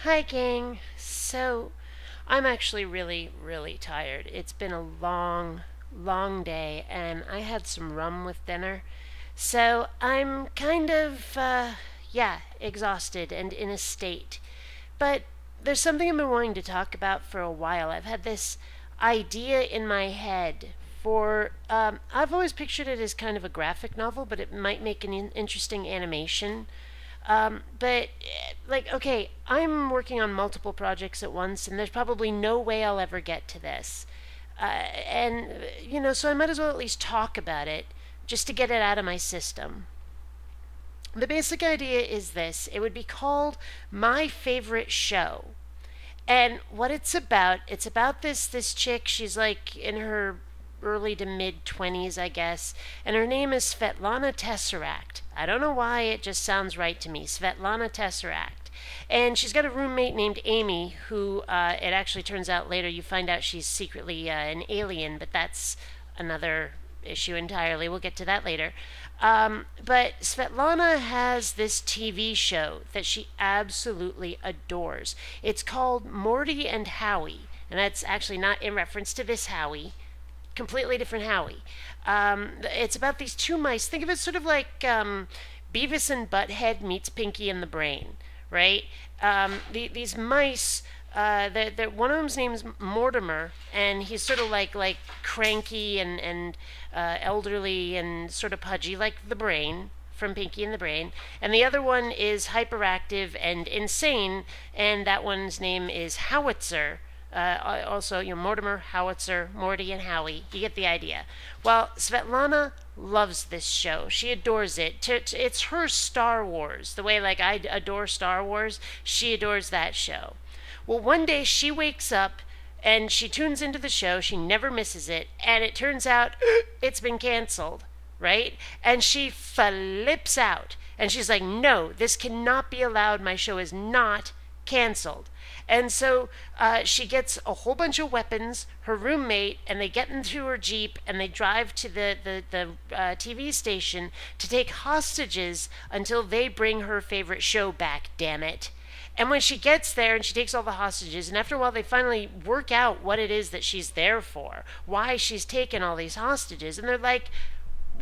Hi, gang. So, I'm actually really, really tired. It's been a long, long day, and I had some rum with dinner. So, I'm kind of, yeah, exhausted and in a state. But there's something I've been wanting to talk about for a while. I've had this idea in my head for, I've always pictured it as kind of a graphic novel, but it might make an interesting animation. But okay, I'm working on multiple projects at once, and there's probably no way I'll ever get to this. So I might as well at least talk about it just to get it out of my system. The basic idea is this: it would be called My Favorite Show. And what it's about this chick. She's like in her early to mid 20s, I guess, and her name is Svetlana Tesseract. I don't know why, it just sounds right to me. Svetlana Tesseract. And she's got a roommate named Amy, who it actually turns out later you find out she's secretly an alien, but that's another issue entirely. We'll get to that later. But Svetlana has this TV show that she absolutely adores. It's called Morty and Howie, and that's actually not in reference to this Howie. Completely different Howie. It's about these two mice. Think of it sort of like Beavis and Butthead meets Pinky and the Brain, right? These mice. One of them's name's Mortimer, and he's sort of like cranky and elderly and sort of pudgy, like the Brain from Pinky and the Brain. And the other one is hyperactive and insane, and that one's name is Howitzer. Also, Mortimer, Howitzer, Morty, and Howie. You get the idea. Well, Svetlana loves this show. She adores it. It's her Star Wars. The way, like, I adore Star Wars, she adores that show. Well, one day she wakes up and she tunes into the show. She never misses it. And it turns out it's been canceled, right? And she flips out. And she's like, no, this cannot be allowed. My show is not canceled. And so she gets a whole bunch of weapons, her roommate, and they get into her Jeep and they drive to the TV station to take hostages until they bring her favorite show back, damn it. And when she gets there and she takes all the hostages, and after a while they finally work out what it is that she's there for, why she's taken all these hostages, and they're like,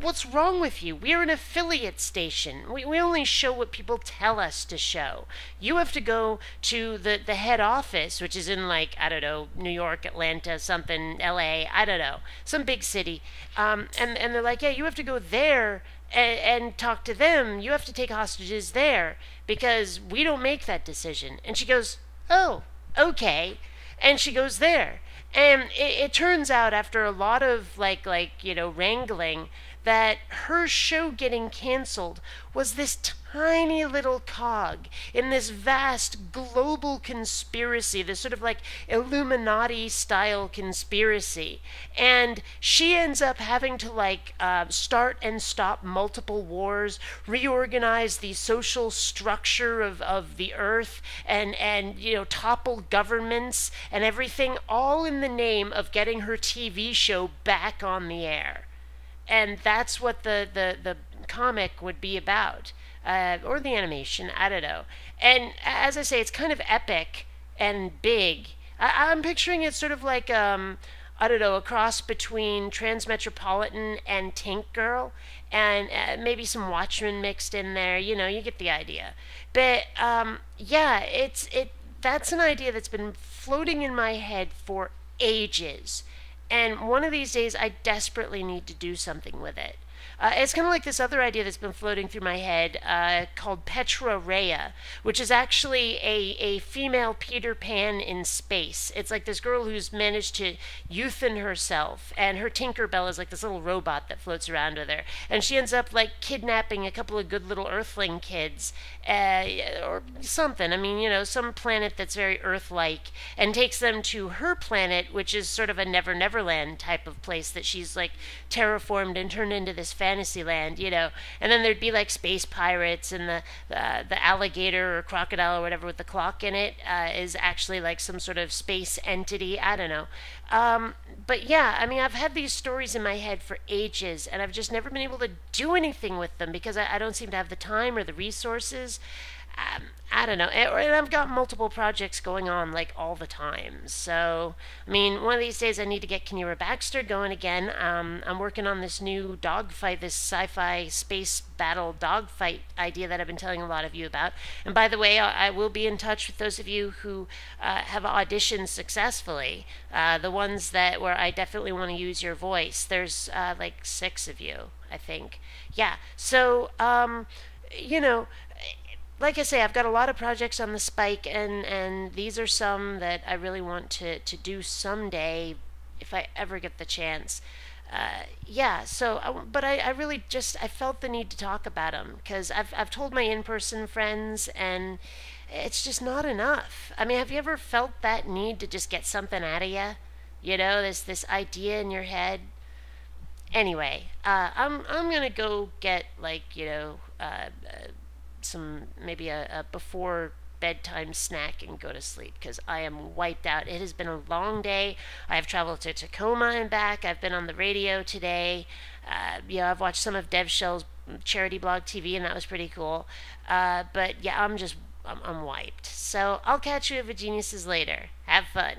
what's wrong with you? We're an affiliate station. We only show what people tell us to show. You have to go to the head office, which is in, like, I don't know, New York, Atlanta, something, LA, I don't know, some big city. And they're like, yeah, you have to go there and talk to them. You have to take hostages there because we don't make that decision. And she goes, oh, okay. And she goes there. And it turns out after a lot of wrangling that her show getting canceled was this tiny little cog in this vast global conspiracy, this sort of like Illuminati style conspiracy. And she ends up having to start and stop multiple wars, reorganize the social structure of the earth, and topple governments and everything, all in the name of getting her TV show back on the air. And that's what the comic would be about, or the animation, I don't know. And as I say, it's kind of epic and big. I'm picturing it sort of like, I don't know, a cross between Transmetropolitan and Tank Girl, and maybe some Watchmen mixed in there. You get the idea. But yeah, that's an idea that's been floating in my head for ages. And one of these days, I desperately need to do something with it. It's kind of like this other idea that's been floating through my head called Petra Rhea, which is actually a female Peter Pan in space. It's like this girl who's managed to youthen herself, and her Tinkerbell is like this little robot that floats around with her. And she ends up like kidnapping a couple of good little Earthling kids, or something. I mean, some planet that's very Earth-like, and takes them to her planet, which is sort of a Never Never Land type of place that she's like terraformed and turned into this fantasy land, and then there'd be like space pirates, and the alligator or crocodile or whatever with the clock in it is actually like some sort of space entity. I don't know. But yeah, I mean, I've had these stories in my head for ages, and I've just never been able to do anything with them because I don't seem to have the time or the resources. I don't know. And I've got multiple projects going on like all the time. So, I mean, one of these days I need to get Kenira Baxter going again. I'm working on this new dogfight, this sci-fi space battle dogfight idea that I've been telling a lot of you about. And by the way, I will be in touch with those of you who have auditioned successfully. The ones that where I definitely want to use your voice. There's like 6 of you, I think. Yeah. So, you know, like I say, I've got a lot of projects on the spike, and these are some that I really want to do someday if I ever get the chance. Yeah, so, but I really just, I felt the need to talk about them because I've told my in person friends, and it's just not enough. I mean, have you ever felt that need to just get something out of you? You know, this idea in your head. Anyway, I'm gonna go get like some maybe a before bedtime snack and go to sleep because I am wiped out. It has been a long day. I have traveled to Tacoma and back. I've been on the radio today. I've watched some of Dev Shell's charity blog TV, and that was pretty cool. But yeah, I'm wiped. So I'll catch you at Geniuses later. Have fun.